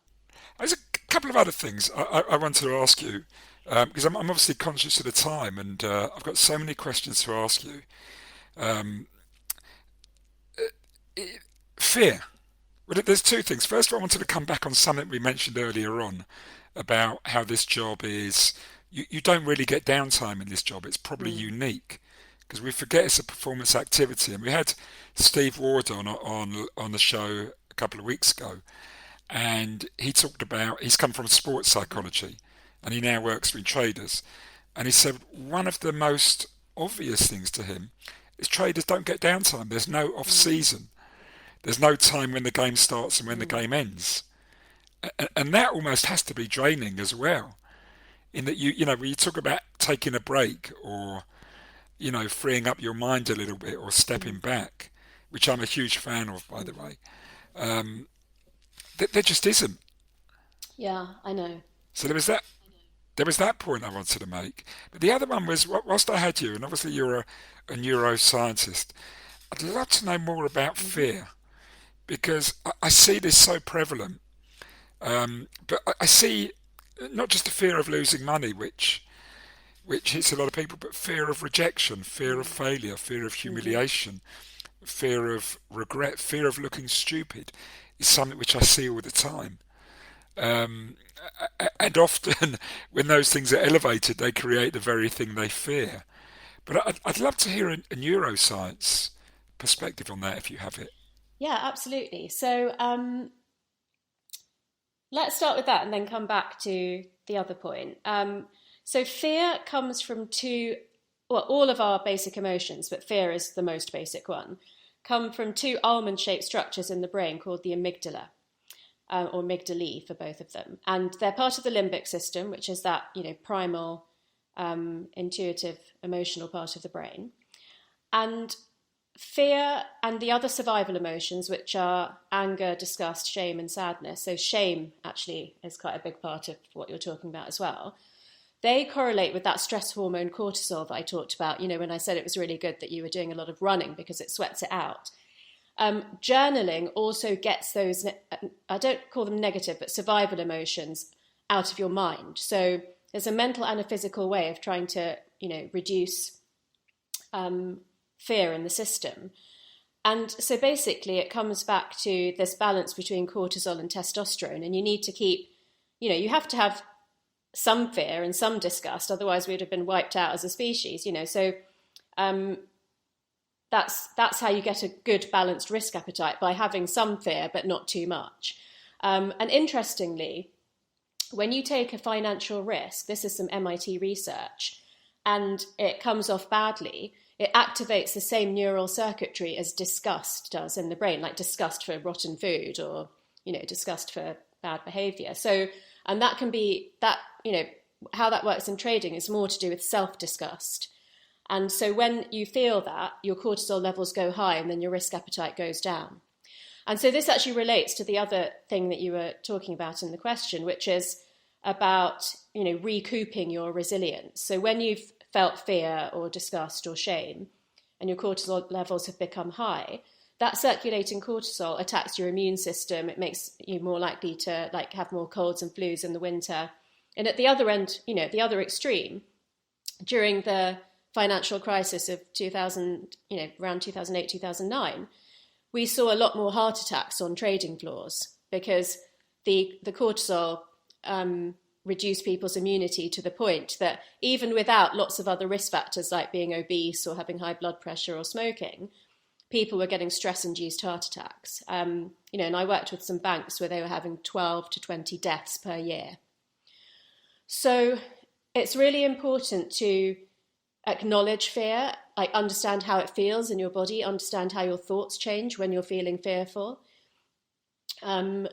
There's a couple of other things I wanted to ask you, because I'm obviously conscious of the time, and I've got so many questions to ask you. Fear. Well, there's two things. First of all, I wanted to come back on something we mentioned earlier on about how this job is, you don't really get downtime in this job. It's probably unique because we forget it's a performance activity. And we had Steve Ward on the show a couple of weeks ago, and he talked about, he's come from sports psychology and he now works with traders. And he said one of the most obvious things to him is traders don't get downtime. There's no off season. There's no time when the game starts and when the game ends. And that almost has to be draining as well. In that when you talk about taking a break or, freeing up your mind a little bit or stepping back, which I'm a huge fan of, by the way, there just isn't. Yeah, I know. So there was that point I wanted to make. But the other one was, whilst I had you, and obviously you're a neuroscientist, I'd love to know more about fear, because I see this so prevalent. But I see not just the fear of losing money, which hits a lot of people, but fear of rejection, fear of failure, fear of humiliation, fear of regret, fear of looking stupid is something which I see all the time. And often when those things are elevated, they create the very thing they fear. But I'd love to hear a neuroscience perspective on that if you have it. Yeah, absolutely. So let's start with that and then come back to the other point. So fear comes from all of our basic emotions, but fear is the most basic one, come from two almond-shaped structures in the brain called the amygdala, or amygdalae for both of them. And they're part of the limbic system, which is that, primal, intuitive, emotional part of the brain. And fear and the other survival emotions, which are anger, disgust, shame, and sadness. So shame actually is quite a big part of what you're talking about as well. They correlate with that stress hormone cortisol that I talked about, when I said it was really good that you were doing a lot of running because it sweats it out. Journaling also gets those, I don't call them negative, but survival emotions out of your mind. So there's a mental and a physical way of trying to, reduce fear in the system. And so basically it comes back to this balance between cortisol and testosterone. And you need to keep, you have to have some fear and some disgust, otherwise we'd have been wiped out as a species, So that's how you get a good balanced risk appetite, by having some fear but not too much. And interestingly, when you take a financial risk, this is some MIT research, and it comes off badly, it activates the same neural circuitry as disgust does in the brain, like disgust for rotten food or, disgust for bad behavior. So, and that can be that, how that works in trading is more to do with self-disgust. And so when you feel that, your cortisol levels go high and then your risk appetite goes down. And so this actually relates to the other thing that you were talking about in the question, which is about, recouping your resilience. So when you've felt fear or disgust or shame and your cortisol levels have become high, that circulating cortisol attacks your immune system. It makes you more likely to have more colds and flus in the winter. And at the other end, the other extreme, during the financial crisis of 2000, around 2008, 2009, we saw a lot more heart attacks on trading floors because the cortisol reduced people's immunity to the point that even without lots of other risk factors like being obese or having high blood pressure or smoking, people were getting stress-induced heart attacks. And I worked with some banks where they were having 12 to 20 deaths per year. So it's really important to acknowledge fear, understand how it feels in your body, understand how your thoughts change when you're feeling fearful. So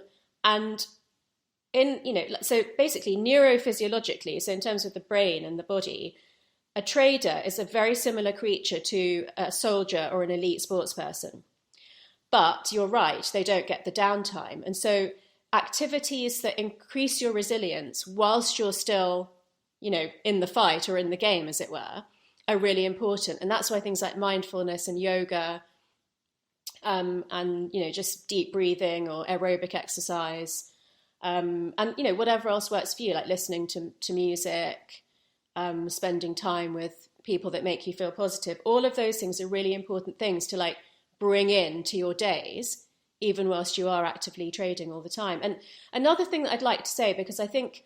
basically neurophysiologically, so in terms of the brain and the body, a trader is a very similar creature to a soldier or an elite sports person. But you're right, they don't get the downtime. And so activities that increase your resilience whilst you're still, in the fight or in the game, as it were, are really important. And that's why things like mindfulness and yoga and, just deep breathing or aerobic exercise and, whatever else works for you, like listening to music, spending time with people that make you feel positive. All of those things are really important things to bring into your days, even whilst you are actively trading all the time. And another thing that I'd like to say, because I think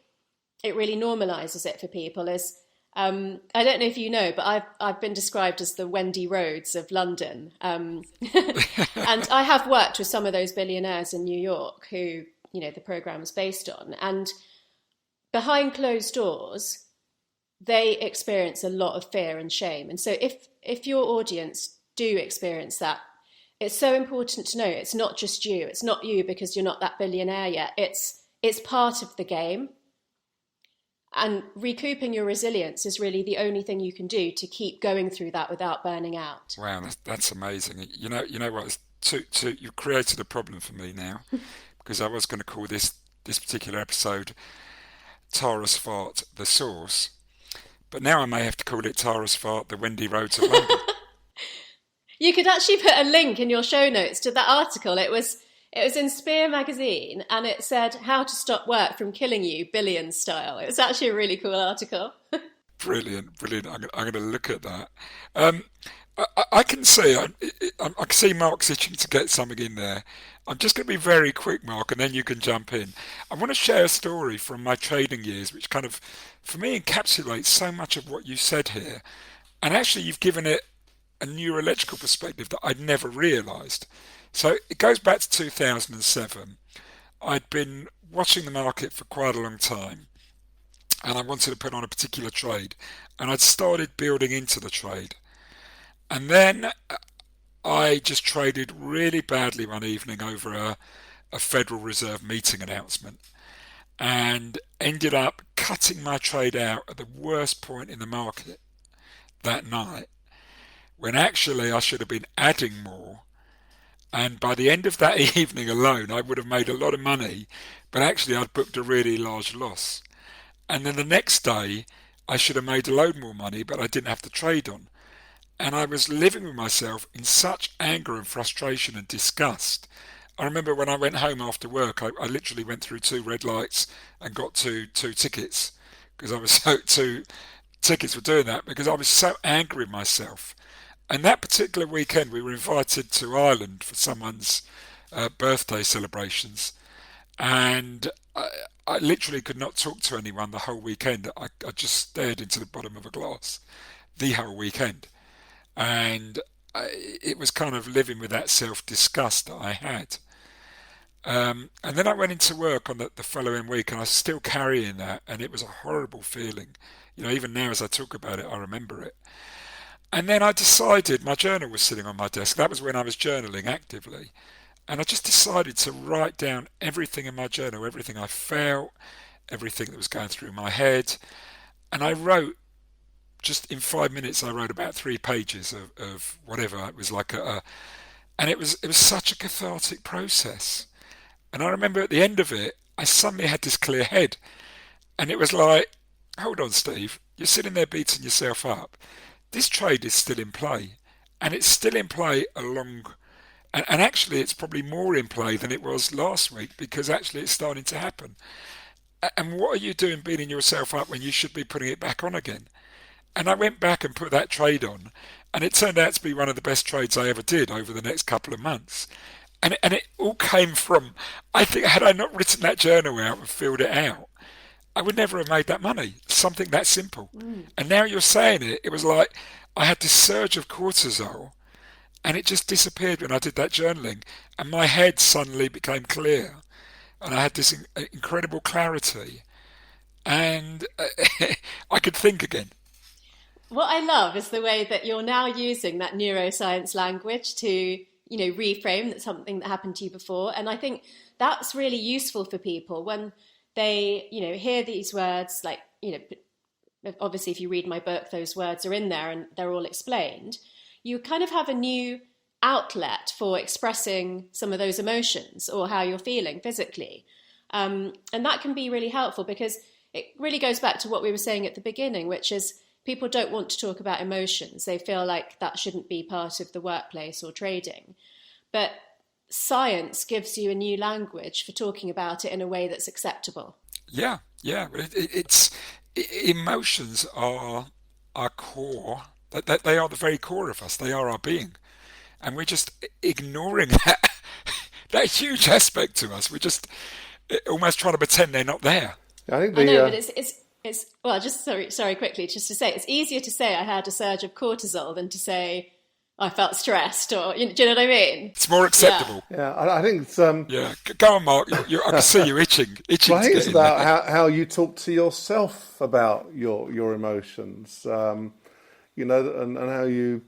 it really normalizes it for people, is I don't know if you know, but I've been described as the Wendy Rhodes of London. And I have worked with some of those billionaires in New York who, the program is based on. And behind closed doors, they experience a lot of fear and shame. And so if your audience do experience that, it's so important to know it's not just you. It's not you because you're not that billionaire yet. It's part of the game. And recouping your resilience is really the only thing you can do to keep going through that without burning out. Wow, that's amazing. You know what? You've created a problem for me now, because I was going to call this particular episode Tara Swart, The Source, but now I may have to call it Tara Swart, The Wendy Rhodes of London. You could actually put a link in your show notes to that article. It was in Spear magazine, and it said how to stop work from killing you, billion style. It was actually a really cool article. Brilliant. I'm going to look at that. I can see I can see Mark's itching to get something in there. I'm just going to be very quick, Mark, and then you can jump in. I want to share a story from my trading years, which kind of, for me, encapsulates so much of what you said here. And actually, you've given it a neurological perspective that I'd never realised. So it goes back to 2007. I'd been watching the market for quite a long time, and I wanted to put on a particular trade, and I'd started building into the trade. And then I just traded really badly one evening over a Federal Reserve meeting announcement, and ended up cutting my trade out at the worst point in the market that night, when actually I should have been adding more. And by the end of that evening alone, I would have made a lot of money, but actually I'd booked a really large loss. And then the next day, I should have made a load more money, but I didn't have to trade on. And I was living with myself in such anger and frustration and disgust. I remember when I went home after work, I literally went through 2 red lights and got two tickets, because I was so 2 tickets for doing that, because I was so angry with myself. And that particular weekend, we were invited to Ireland for someone's birthday celebrations. And I literally could not talk to anyone the whole weekend. I just stared into the bottom of a glass the whole weekend. And it was kind of living with that self-disgust that I had. And then I went into work on the following week, and I was still carrying that, and it was a horrible feeling. Even now as I talk about it, I remember it. And then I decided, my journal was sitting on my desk. That was when I was journaling actively. And I just decided to write down everything in my journal, everything I felt, everything that was going through my head. And I wrote, just in 5 minutes, I wrote about 3 pages of whatever. It was like and it was such a cathartic process. And I remember at the end of it, I suddenly had this clear head. And it was like, hold on, Steve, you're sitting there beating yourself up. This trade is still in play. And it's still in play and actually it's probably more in play than it was last week, because actually it's starting to happen. And what are you doing beating yourself up when you should be putting it back on again? And I went back and put that trade on, and it turned out to be one of the best trades I ever did over the next couple of months. And it all came from, I think, had I not written that journal out and filled it out, I would never have made that money. Something that simple. And now you're saying it, it was like I had this surge of cortisol, and it just disappeared when I did that journaling, and my head suddenly became clear, and I had this incredible clarity, and I could think again. What I love is the way that you're now using that neuroscience language to, reframe that something that happened to you before. And I think that's really useful for people when they, hear these words, like, obviously if you read my book, those words are in there and they're all explained. You kind of have a new outlet for expressing some of those emotions or how you're feeling physically. And that can be really helpful, because it really goes back to what we were saying at the beginning, which is people don't want to talk about emotions. They feel like that shouldn't be part of the workplace or trading. But science gives you a new language for talking about it in a way that's acceptable. Yeah. Emotions are our core. They are the very core of us. They are our being. And we're just ignoring that huge aspect to us. We're just almost trying to pretend they're not there. I think I know, but it's well, just sorry, quickly, just to say, it's easier to say I had a surge of cortisol than to say I felt stressed, or do you know what I mean? It's more acceptable. Yeah, I think it's yeah, go on, Mark. I can see you itching. Well, I think it's about how you talk to yourself about your emotions, and how you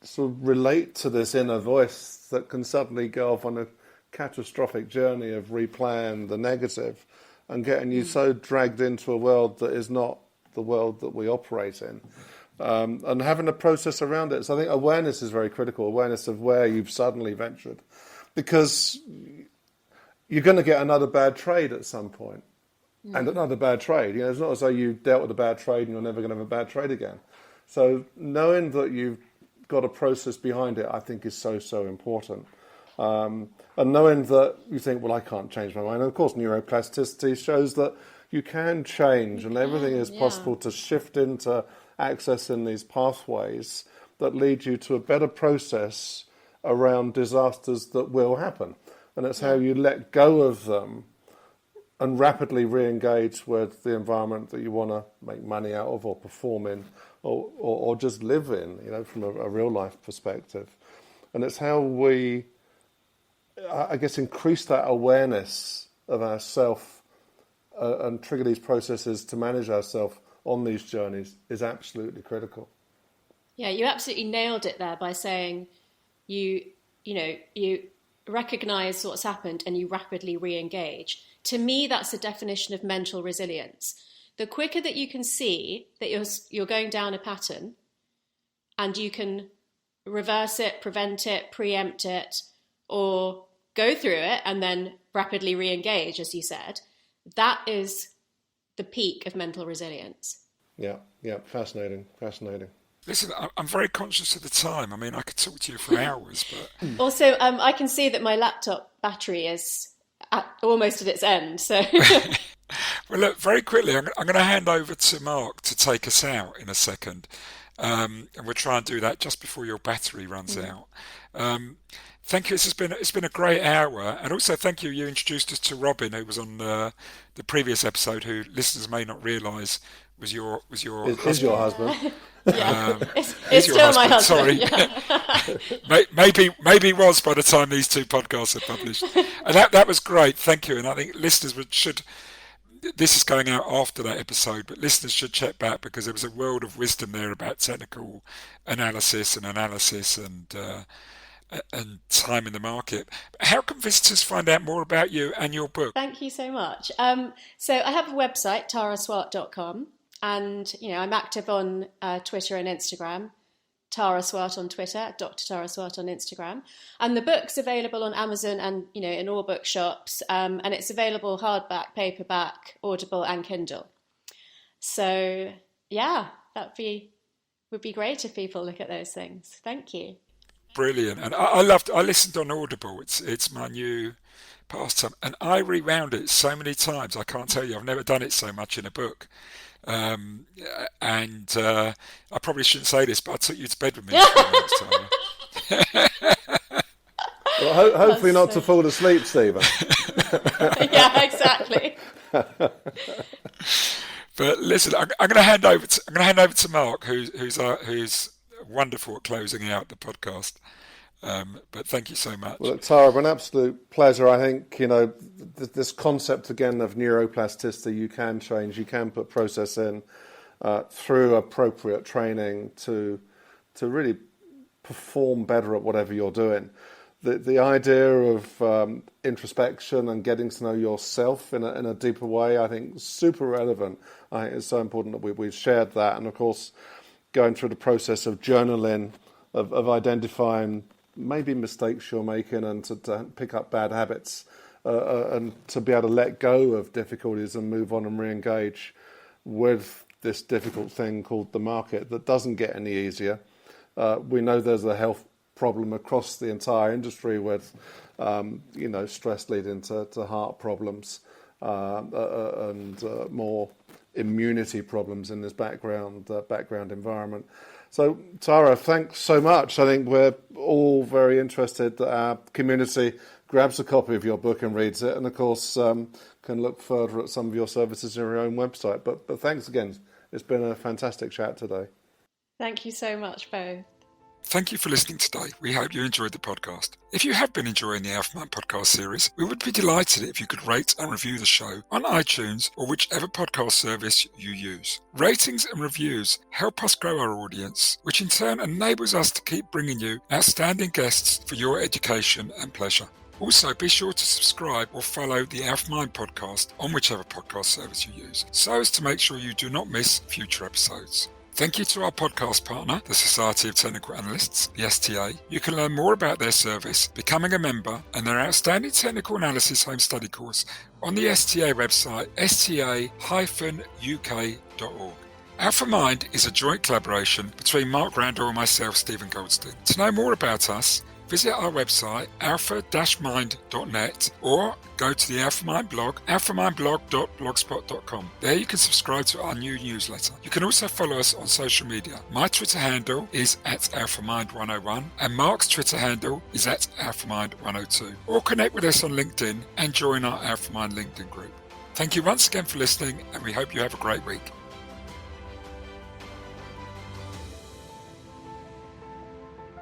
sort of relate to this inner voice that can suddenly go off on a catastrophic journey of replaying the negative and getting you so dragged into a world that is not the world that we operate in, and having a process around it. So I think awareness is very critical, awareness of where you've suddenly ventured, because you're going to get another bad trade at some point, and another bad trade. It's not as though you dealt with a bad trade and you're never going to have a bad trade again. So knowing that you've got a process behind it, I think is so important. And knowing that you think, well, I can't change my mind. And of course, neuroplasticity shows that you can change, and everything is possible to shift into accessing these pathways that lead you to a better process around disasters that will happen. And it's how you let go of them and rapidly re-engage with the environment that you want to make money out of or perform in or just live in, from a real life perspective. And it's how we, I guess, increase that awareness of ourself and trigger these processes to manage ourselves on these journeys is absolutely critical. Yeah, you absolutely nailed it there by saying you recognize what's happened and you rapidly re-engage. To me, that's the definition of mental resilience. The quicker that you can see that you're going down a pattern and you can reverse it, prevent it, preempt it, or go through it and then rapidly re-engage, as you said, that is the peak of mental resilience. Yeah, fascinating. Listen, I'm very conscious of the time. I mean, I could talk to you for hours, but... Also, I can see that my laptop battery is almost at its end, so... Well, look, very quickly, I'm going to hand over to Mark to take us out in a second. and we'll try and do that just before your battery runs out. Thank you. It's been a great hour, and also thank you. You introduced us to Robin, who was on the previous episode, who listeners may not realise was your husband. Is your husband? Yeah, it's Is your still my husband, husband. sorry. Yeah. maybe it was by the time these two podcasts are published. And that was great. Thank you. And I think listeners should. This is going out after that episode, but listeners should check back because there was a world of wisdom there about technical analysis and time in the market. How can visitors find out more about you and your book? Thank you so much. So I have a website, taraswart.com, and I'm active on Twitter and Instagram. Tara Swart on Twitter, Dr Tara Swart on Instagram, and the book's available on Amazon and in all bookshops, and it's available hardback, paperback, Audible, and Kindle. So yeah, would be great if people look at those things. Thank you. Brilliant, and I listened on Audible. It's my new pastime, and I rewound it so many times. I can't tell you. I've never done it so much in a book. And I probably shouldn't say this, but I took you to bed with me. Well, hopefully not to fall asleep, Stephen. Yeah, exactly. But listen, I'm going to hand over to Mark, who's wonderful at closing out the podcast. But thank you so much. Well, Tara, an absolute pleasure. I think, this concept again of neuroplasticity, you can change, you can put process in through appropriate training to really perform better at whatever you're doing. The idea of introspection and getting to know yourself in a deeper way, I think, is super relevant. I think it's so important that we've shared that. And of course, going through the process of journaling, of identifying maybe mistakes you're making and to pick up bad habits and to be able to let go of difficulties and move on and re-engage with this difficult thing called the market that doesn't get any easier. We know there's a health problem across the entire industry with, stress leading to heart problems and more immunity problems in this background environment. So, Tara, thanks so much. I think we're all very interested that our community grabs a copy of your book and reads it, and of course can look further at some of your services on your own website. But thanks again. It's been a fantastic chat today. Thank you so much, both. Thank you for listening today. We hope you enjoyed the podcast. If you have been enjoying the Alpha Mind podcast series, we would be delighted if you could rate and review the show on iTunes or whichever podcast service you use. Ratings and reviews help us grow our audience, which in turn enables us to keep bringing you outstanding guests for your education and pleasure. Also, be sure to subscribe or follow the Alpha Mind podcast on whichever podcast service you use, so as to make sure you do not miss future episodes. Thank you to our podcast partner, the Society of Technical Analysts, the STA. You can learn more about their service, becoming a member, and their outstanding technical analysis home study course on the STA website, sta-uk.org. Alpha Mind is a joint collaboration between Mark Randall and myself, Stephen Goldstein. To know more about us, visit our website, alpha-mind.net, or go to the Alpha Mind blog, alphamindblog.blogspot.com. There you can subscribe to our new newsletter. You can also follow us on social media. My Twitter handle is @AlphaMind101, and Mark's Twitter handle is @AlphaMind102. Or connect with us on LinkedIn and join our Alpha Mind LinkedIn group. Thank you once again for listening, and we hope you have a great week.